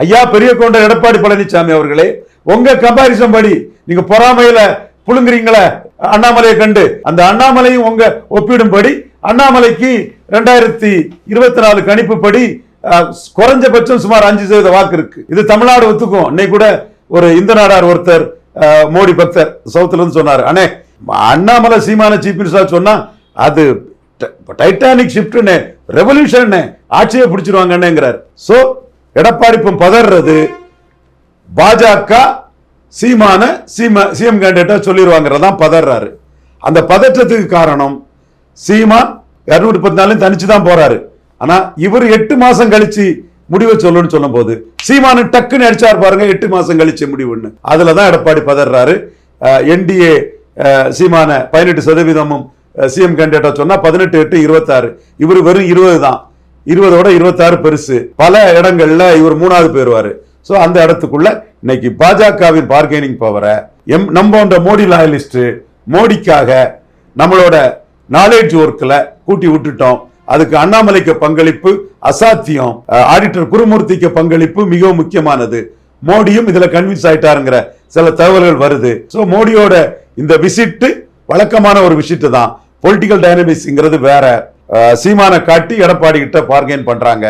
ஐயா பெரிய கொண்ட எடப்பாடி பழனிசாமி அவர்களே, உங்க கம்பாரிசன் படி நீங்க பொறாமையில புழுங்குறீங்களே அண்ணாமலையை கண்டு, அந்த அண்ணாமலையும் உங்க ஒப்பிடும்படி அண்ணாமலைக்கு 2024 கணிப்புப்படி குறைஞ்சபட்சம் சுமார் 5% வாக்கு இருக்கு. இது தமிழ்நாடு ஒத்துக்கும். இன்னைக்கு கூட ஒரு இந்த நாடார் ஒருத்தர் மோடி பக்தர் சவுத்துல இருந்து சொன்னாரு, அண்ணே அண்ணாமலை சீமான சீஃப் மினிஸ்டர் சொன்னா அது டைட்டானிக் ஷிப்ட்னு ரெவல்யூஷன் ஆட்சியை பிடிச்சிருவாங்கன்னுங்கிறார். சோ எடப்பாடி பதறது பாஜக சீமான சிஎம் கேண்டிடேட்டா சொல்லிடுவாங்கிறதான் பதறாரு. அந்த பதற்றத்துக்கு காரணம் சீமான் 214 தனிச்சு தான் போறாரு. ஆனா இவர் 8 மாசம் கழிச்சு முடிவை சொல்லணும்னு சொல்லும் போது சீமானு டக்குன்னு அடிச்சார் பாருங்க, 8 மாசம் கழிச்சு முடிவுன்னு. அதுலதான் எடப்பாடி பதறாரு. என்டிஏ சீமான 18% சிஎம் கேண்டிடேட்டா சொன்னா 18-8-26, இவர் வெறும் 20 தான். 20ஓட 26 பெருசு. பல இடங்கள்ல இவர் 3வது போயிருவாரு. சோ அந்த இடத்துக்குள்ள இன்னைக்கு பாஜகவின் பார்கெனிங் பவரை நம்ம மோடி லாயலிஸ்ட் மோடிக்காக நம்மளோட நாலேஜ் ஒர்க்ல கூட்டி விட்டுட்டோம். அதுக்கு அண்ணாமலைக்கு பங்களிப்பு அசாத்தியம், ஆடிட்டர் குருமூர்த்திக்கு பங்களிப்பு மிகவும் முக்கியமானது. மோடியும் இதுல கன்வின்ஸ் ஆயிட்டாருங்கிற சில தகவல்கள் வருது. சோ மோடியோட இந்த விசிட் வழக்கமான ஒரு விசிட் தான். பொலிட்டிக்கல் டைனமிக்ஸ்ங்கிறது வேற. சீமான காட்டி எடப்பாடி கிட்ட பார்கெயின் பண்றாங்க.